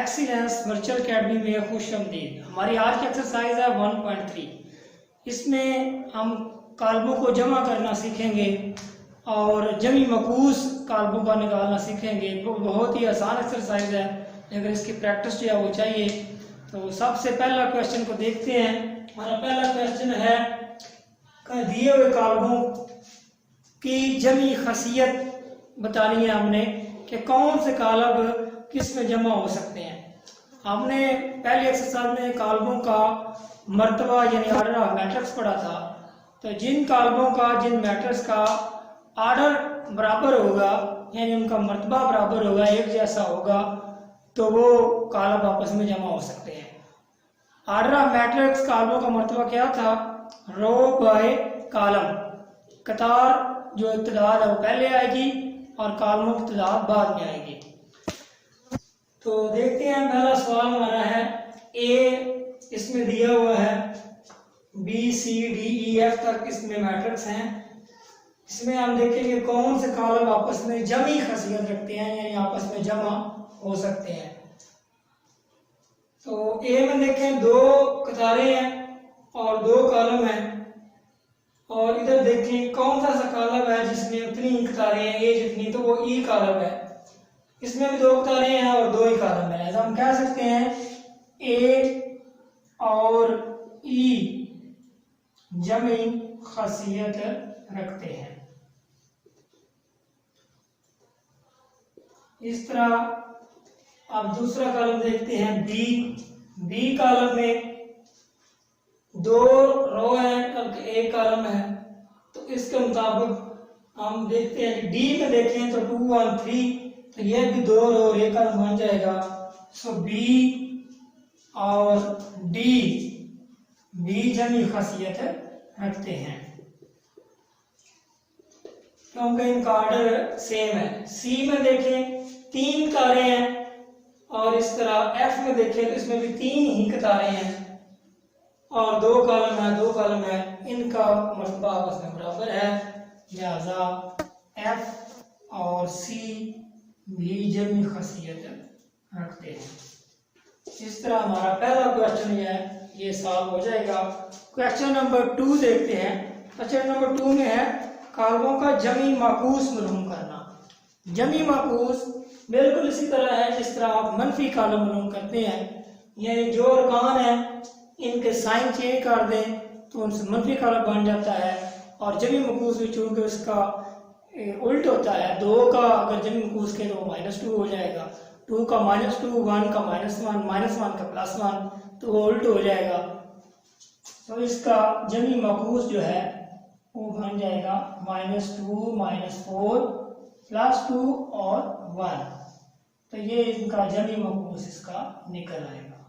Excellence virtual academy में खुश आमदीद। हमारी आज की एक्सरसाइज है 1.3। इसमें हम कालमों को जमा करना सीखेंगे और जमी मकूस कालमों का निकालना सीखेंगे। वो बहुत ही आसान एक्सरसाइज है, अगर इसकी प्रैक्टिस जो है वो चाहिए। तो सबसे पहला क्वेश्चन को देखते हैं। हमारा पहला क्वेश्चन है, दिए हुए कालमों की जमी खसियत बतानी है हमने कि कौन से कालब किस में जमा हो सकते हैं। हमने पहली एक्सरसाइज में कालमों का मर्तबा यानी ऑर्डर ऑफ मैट्रिक्स पढ़ा था। तो जिन कालमों का, जिन मैट्रिक्स का ऑर्डर बराबर होगा यानी उनका मर्तबा बराबर होगा, एक जैसा होगा, तो वो कालब आपस में जमा हो सकते हैं। ऑर्डर ऑफ मैट्रिक्स कालमों का मर्तबा क्या था? रो बाय कालम, कतार जो इब्तिदाद है वो पहले आएगी और कालमों की इब्तिदाद बाद में आएगी। तो देखते हैं, पहला सवाल हमारा है, ए इसमें दिया हुआ है, B C D E F तक इसमें मैट्रिक्स हैं। इसमें हम देखेंगे कौन से कालम आपस में जमी खसियत रखते हैं यानी आपस में जमा हो सकते हैं। तो ए में देखें, दो कतारें हैं और दो कालम हैं, और इधर देखें कौन सा कालम है जिसमें उतनी ही कतारें हैं, ए जितनी, तो वो ई कालम है। इसमें भी दो कतारें हैं और दो ही कालम है। ऐसा हम कह सकते हैं ए और ई जमी खसियत रखते हैं। इस तरह अब दूसरा कॉलम देखते हैं, बी कॉलम में दो रो है और एक कॉलम है। तो इसके मुताबिक हम देखते हैं कि डी में देखें तो 2 1 3, तो यह भी दो रो और एक कॉलम बन जाएगा। सो बी और डी जमी खसियत रखते हैं क्योंकि इनका ऑर्डर सेम है। सी में देखें, 3 कतारें हैं, और इस तरह एफ में देखें तो इसमें भी 3 ही कतारें हैं और दो कॉलम है, इनका मर्तबा आपस में बराबर है, लिहाजा एफ और सी भी जमी खसियत रखते हैं। इस तरह हमारा पहला क्वेश्चन ये सॉल्व हो जाएगा। क्वेश्चन नंबर 2 देखते हैं। क्वेश्चन नंबर 2 में है, कालमों का जमी माकूस मालूम करना। जमी माकूस बिल्कुल इसी तरह है जिस तरह आप मनफी कालम मालूम करते हैं, यानी जो अरकान है इनके साइन चेंज कर दें तो उनसे मनफी कालम बन जाता है। और जमी मकूस भी चूंकि उसका उल्ट होता है, 2 का अगर जमी मकूस के तो -2 हो जाएगा, 2 का -2, 1 का -1, -1 का +1, तो वो उल्ट हो जाएगा। तो इसका जमी मकूस जो है वो बन जाएगा -2, -4, +2 और 1। तो ये इनका जमी मकूस इसका निकल आएगा।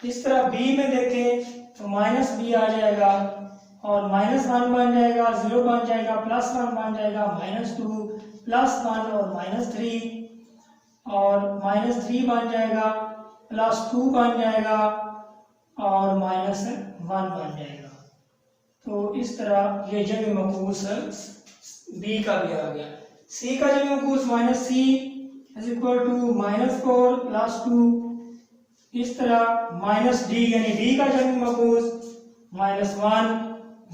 इस तरह बी में देखें तो -b आ जाएगा और -1 बन जाएगा, 0 बन जाएगा, +1 बन जाएगा, -2, +1 और -3, और -3 बन जाएगा, +2 बन जाएगा और -1 बन जाएगा। तो इस तरह ये जमी मकूस बी का भी आ गया। सी का जमी मकूस -c = -4 +2। इस तरह -d यानी डी का जमी मकूस -1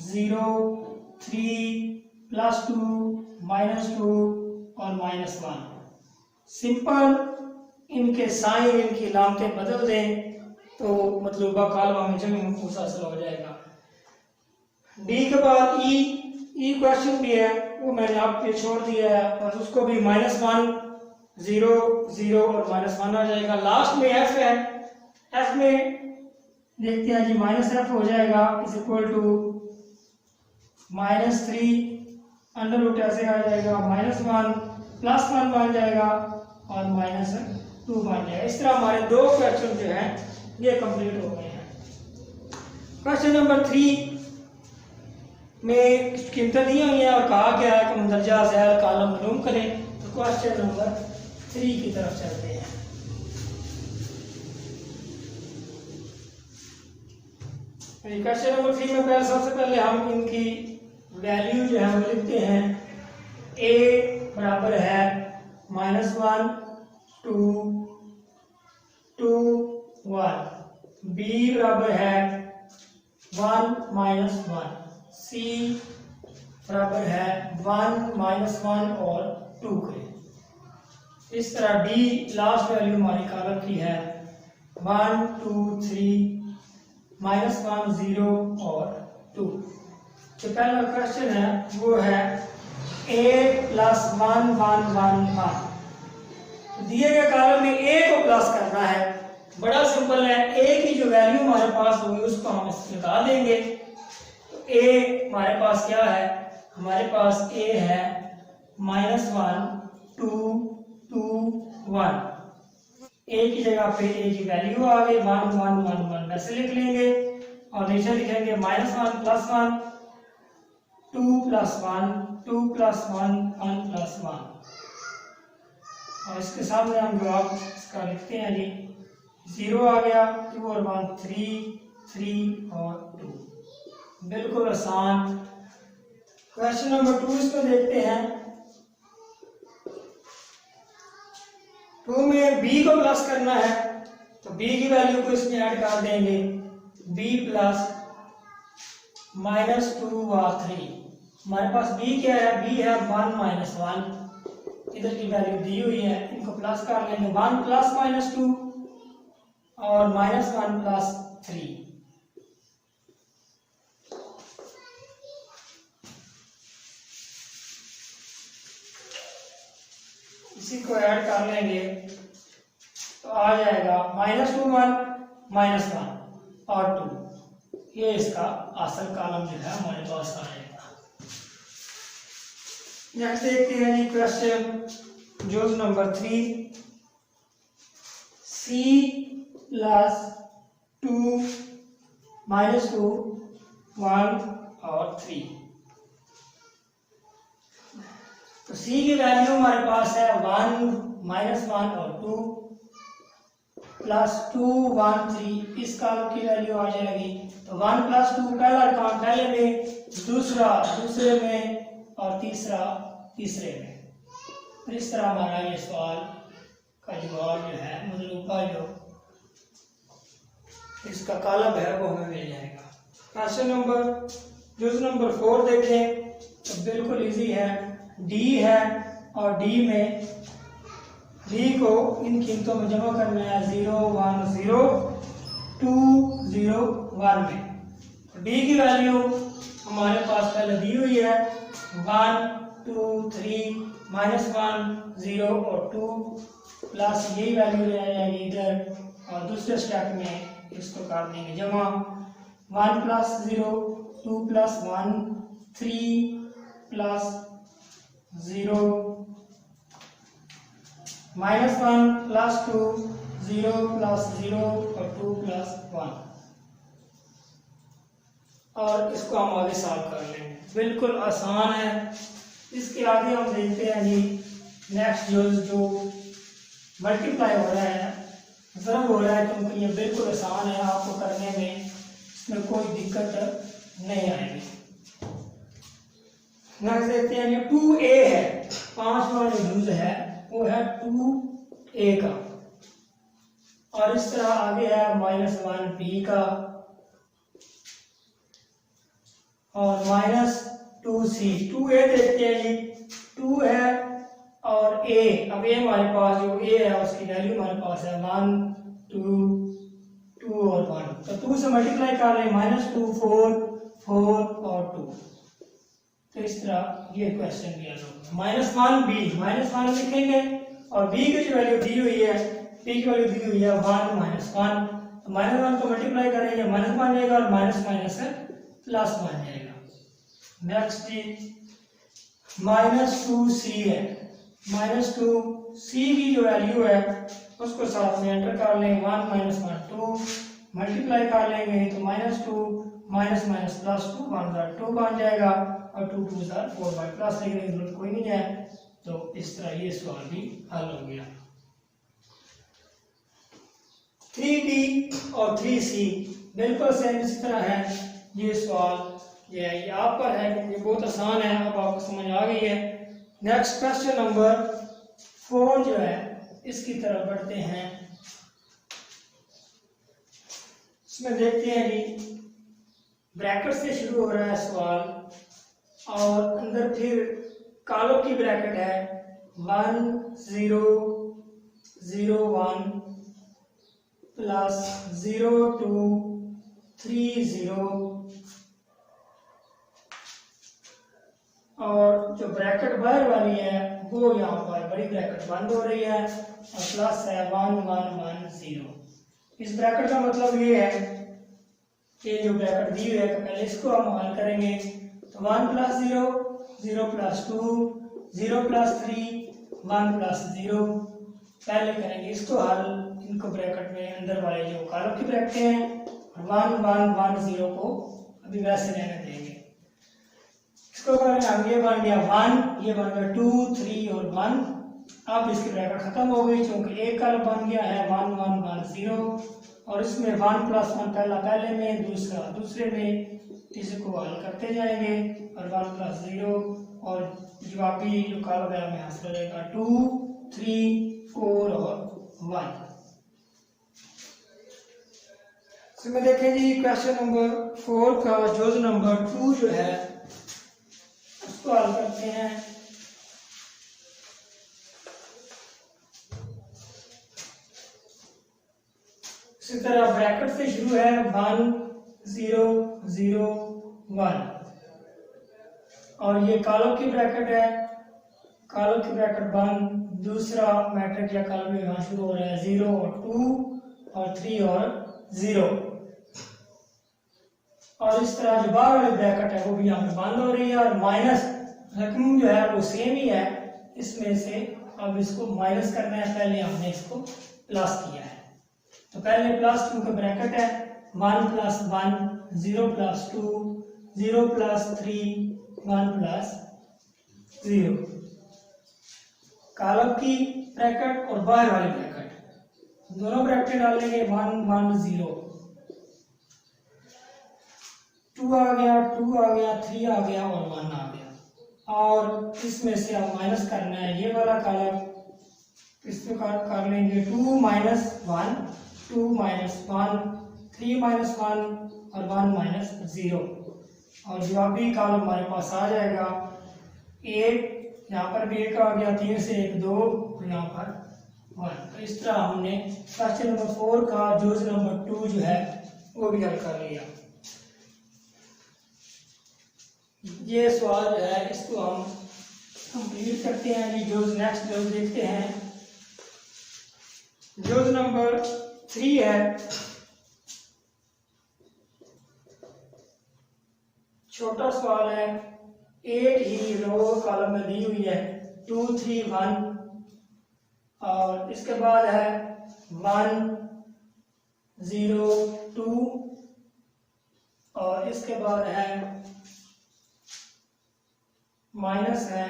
0 3 +2 -2 और -1। सिंपल इनके साइन, इनकी लामतें बदल दें तो मतलूबा कालमा में जमी मकूस हासिल हो जाएगा। डी के बाद ई क्वेश्चन भी है, वो मैंने आपके छोड़ दिया है, और उसको भी -1 0 0 और -1 आ जाएगा। लास्ट में एफ है, एफ में देखते हैं जी, -f हो जाएगा = -3 ऐसे आ जाएगा, -1 +1 बन जाएगा और -2 बन जाएगा। इस तरह हमारे 2 क्वेश्चन जो हैं ये कंप्लीट हो गए हैं। क्वेश्चन नंबर 3 में कीमतें दी हुई हैं और कहा गया है कि मंदरजा ज़ैल कालम मालूम करें। तो क्वेश्चन नंबर 3 की तरफ चलते हैं। क्वेश्चन नंबर 3 में सबसे पहले हम इनकी वैल्यू जो है वो लिखते हैं। a बराबर है -1 2 2 1, b बराबर है 1 माइनस 1, c बराबर है 1 माइनस 1 और 2 के। इस तरह d लास्ट वैल्यू हमारी कॉलम की है 1 2 3 -1 0 और 2। जो पहला क्वेश्चन है वो है a प्लस 1 1 1 1। दिए गए कॉलम में a को प्लस करना है, बड़ा सिंपल है। a की जो वैल्यू हमारे पास होगी उसको हम निकाल देंगे। तो a हमारे पास क्या है, हमारे पास a है -1 2 2 1। a की जगह पे a की वैल्यू आ गई 1 1 1 1, वैसे लिख लेंगे और नीचे लिखेंगे -1 प्लस 1 2 प्लस 1 2 प्लस 1 1 प्लस 1। और इसके सामने हम जवाब इसका लिखते हैं जी, 0 आ गया, 2 और 1 3 3 और 2। बिल्कुल आसान। क्वेश्चन नंबर 2 इसको देखते हैं। 2 में b को प्लस करना है तो b की वैल्यू को इसमें ऐड कर देंगे, b प्लस -2 और 3। हमारे पास b क्या है, b है 1 माइनस 1, इधर की वैल्यू दी हुई है, इनको प्लस कर लेंगे। 1 प्लस -2 और -1 प्लस 3। इसी को ऐड कर लेंगे तो आ जाएगा -2 1 -1 और 2। ये इसका असल कॉलम जो है हमारे पास आ जाएगा। नेक्स्ट देखते हैं जी क्वेश्चन जो नंबर 3, c प्लस 2 -2 1 और 3। तो c की वैल्यू हमारे पास है 1 -1 और 2 प्लस 2 1 3। इस कॉलम की वैल्यू आ जाएगी तो 1 प्लस 2 पहला काम पहले में, दूसरा दूसरे में और तीसरा तीसरे में। तो इस तरह हमारा ये सवाल का जवाब जो है, मतलब का जो इसका कॉलम है वो हमें मिल जाएगा। क्वेश्चन नंबर जो नंबर 4 देखें तो बिल्कुल इजी है। d है और d में d को इन कीमतों में जमा करना है 0 1 0 2 0 1 में। तो d की वैल्यू हमारे पास पहले दी हुई है 1 2 3 -1 0 और 2 प्लस यही वैल्यू ले जाएगी इधर और दूसरे स्टेप में इसको कर देंगे जमा। 1 plus 0 2 plus 1 3 plus 0 -1 plus 2 0 plus 0 और 2 प्लस 1। और इसको हम आगे सॉल्व कर लेंगे, बिल्कुल आसान है। इसके आगे हम देखते हैं जी नेक्स्ट जो मल्टीप्लाई हो रहा है, ज़रूर हो रहा है, क्योंकि ये बिल्कुल आसान है, आपको करने में इसमें कोई दिक्कत नहीं आएगी। नेक्स्ट देखते हैं ये 2a है, 5 वाला यूज है वो है 2a का, और इस तरह आगे है -1b का और -2c। 2a देखते हैं जी, 2 है और a, अब a हमारे पास जो a है उसकी वैल्यू हमारे पास है 1 2 2 और 1, तो 2 से मल्टीप्लाई कर लें -2 4 4 और 2। तो इस तरह ये क्वेश्चन भी होगा। -1b लिखेंगे और b की जो वैल्यू दी हुई है, b की वैल्यू दी हुई है 1 -1, तो -1 को मल्टीप्लाई करेंगे माइनस बन जाएगा और माइनस माइनस से प्लस बन जाएगा। नेक्स्ट जी -2c है, -2c की जो वैल्यू है उसको साथ में एंटर कर लेंगे, 1 -1 2 मल्टीप्लाई कर लेंगे तो -2 माइनस माइनस प्लस 2 2 बन जाएगा और 2 2 4 बाई प्लस लिखने की जरूरत कोई नहीं है। तो इस तरह ये सवाल भी हल हो गया। 3d और 3c बिल्कुल सेम इसी तरह है। ये सवाल ये आप पर है क्योंकि बहुत आसान है, अब आपको समझ आ गई है। नेक्स्ट क्वेश्चन नंबर 4 जो है इसकी तरफ बढ़ते हैं। इसमें देखते हैं जी, ब्रैकेट से शुरू हो रहा है सवाल और अंदर फिर कॉलम की ब्रैकेट है 1 0 0 1 प्लस 0 2 3 0 और जो ब्रैकेट बाहर वाली है वो यहाँ पर बड़ी ब्रैकेट बंद हो रही है और प्लस है 1 1 1 0। इस ब्रैकेट का मतलब ये है कि जो ब्रैकेट दी हुई है पहले इसको हम हल करेंगे तो 1 प्लस 0 0 प्लस 2 0 प्लस 3 1 प्लस 0 पहले करेंगे इसको हल। इनको ब्रैकेट में अंदर वाले जो कॉलम की ब्रैकेट हैं 1 1 1 0 को अभी वैसे रहने देंगे। इसको करेंगे हम, ये बन गया 1, ये बन गया 2 3 और 1। अब इसकी ब्रैकेट खत्म हो गई क्योंकि एक कॉलम बन गया है 1 1 1 0 और इसमें 1 प्लस 1 पहले में दूसरा दूसरे में, इसको हल करते जाएंगे और 1 प्लस 0 और जवाबी जो कॉलम है हमें हासिल हो जाएगा 2 3 4 और 1। इसमें देखें जी क्वेश्चन नंबर 4 का जोड़ नंबर 2 जो है उसको हल करते हैं। इसी तरह ब्रैकेट से शुरू है 1 0 0 1 और ये कॉलम की ब्रैकेट है, कॉलम की ब्रैकेट 1, दूसरा मैट्रिक्स या कॉलम यहाँ शुरू हो रहा है 0 और 2 और 3 और 0 और इस तरह जो बाहर वाली ब्रैकेट है वो भी यहाँ पे बंद हो रही है और माइनस रकम जो है वो सेम ही है, इसमें से अब इसको माइनस करना है, पहले हमने इसको प्लस किया है तो पहले प्लस 2 का ब्रैकेट है 1 plus 1 0 plus 2 0 plus 3 1 plus 0। Column की ब्रैकेट और बाहर वाली ब्रैकेट दोनों ब्रैकेट डालेंगे 1 1 0 2 आ गया 2 आ गया 3 आ गया और 1 आ गया और इसमें से अब माइनस करना है ये वाला कॉलम, इसमें कर लेंगे 2 माइनस 1 2 माइनस 1 3 माइनस 1 और 1 माइनस 0 और जवाबी कॉलम हमारे पास आ जाएगा 1, यहाँ पर भी 1 आ गया, 3 से 1 2 और यहाँ पर 1। तो इस तरह हमने क्वेश्चन नंबर 4 का जोड़ नंबर 2 जो है वो भी हल कर लिया। ये सवाल जो है इसको हम कंप्लीट करते हैं जी। जो नेक्स्ट जो देखते हैं जोड़ नंबर 3 है, छोटा सवाल है, 8 ही रो कॉलम में दी हुई है 2 3 1 और इसके बाद है 1 0 2 और इसके बाद है माइनस है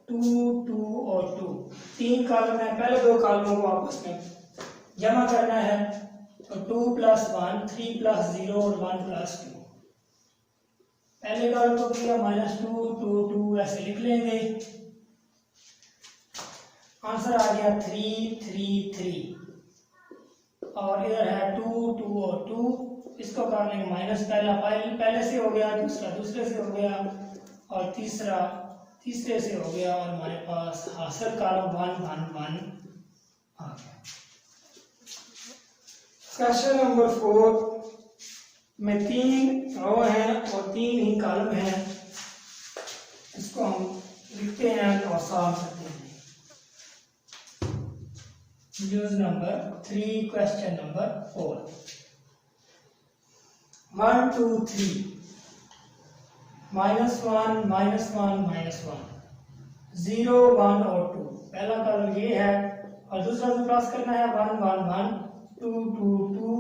2 2 और 2। 3 कॉलम है, पहले 2 कॉलमों को आपस में जमा करना है तो 2 प्लस 1 3 प्लस 0 और 1 प्लस 2। पहले कॉलम को किया -2 2 2 ऐसे लिख लेंगे, आंसर आ गया 3 3 3 और इधर है 2 2 और 2, इसको कर लेंगे माइनस, पहले से हो गया, दूसरा दूसरे से हो गया और तीसरा तीसरे से हो गया और हमारे पास हासिल कॉलम 1 1 1 आ गया। क्वेश्चन नंबर 4 में 3 रो हैं और 3 ही कॉलम हैं, इसको हम लिखते हैं और सॉल्व करते हैं। यूज नंबर 3 क्वेश्चन नंबर 4 1 2 3 -1 -1 -1 0 1 और 2। पहला कॉलम ये है और दूसरा जो प्लस करना है 1 1 1 2 2 2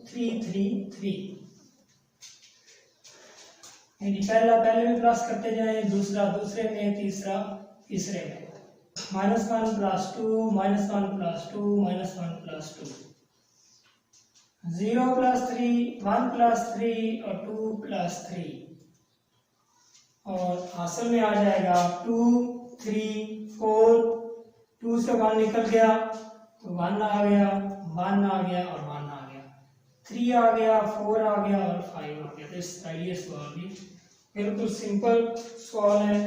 3 3 3। यानी पहला पहले में प्लस करते जाए, दूसरा दूसरे में, तीसरा तीसरे में। -1 plus 2 -1 plus 2 -1 plus 2 0 plus 3 1 plus 3 और 2 प्लस 3 और हासिल में आ जाएगा 2 3 4। 2 से 1 निकल गया तो 1 आ गया, 1 आ गया और 1 आ गया। 3 आ गया, 4 आ गया और 5 आ गया। इस ये सवाल भी बिल्कुल सिंपल सवाल है।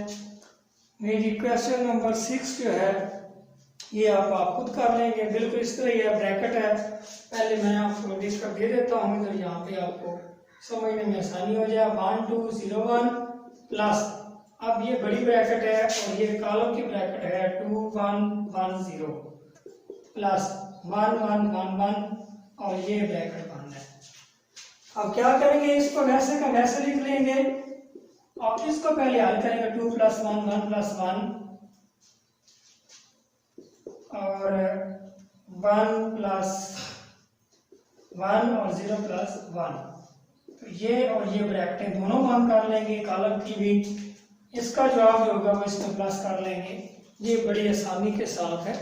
मेरी क्वेश्चन नंबर 6 जो है ये आप खुद कर लेंगे। बिल्कुल इस तरह यह ब्रैकेट है, पहले मैं आपको लिख कर दे देता हूँ, तो यहाँ पे आपको समझने में आसानी हो जाए। 1 2 0 1 प्लस, अब ये बड़ी ब्रैकेट है और ये कॉलम की ब्रैकेट है, 2 1 1 0 प्लस 1 1 1 1 और ये ब्रैकेट बंद है। अब क्या करेंगे, इसको वैसे का वैसे लिख लेंगे और इसको पहले हल करेंगे। 2 + 1 1 + 1 और 1 + 1 और 0 + 1, तो ये और ये ब्रैकेटें दोनों बंद कर लेंगे, कॉलम की भी। इसका जवाब जो होगा वो इसमें प्लस कर लेंगे। ये बड़ी आसानी के साथ है,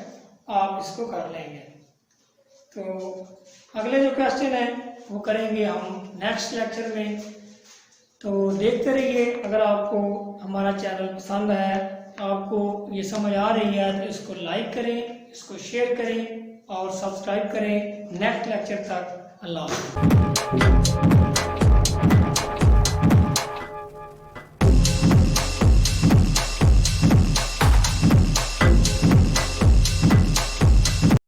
आप इसको कर लेंगे। तो अगले जो क्वेश्चन है वो करेंगे हम नेक्स्ट लेक्चर में। तो देखते रहिए। अगर आपको हमारा चैनल पसंद है, आपको ये समझ आ रही है, तो इसको लाइक करें, इसको शेयर करें और सब्सक्राइब करें। नेक्स्ट लेक्चर तक अल्लाह हाफ़िज़।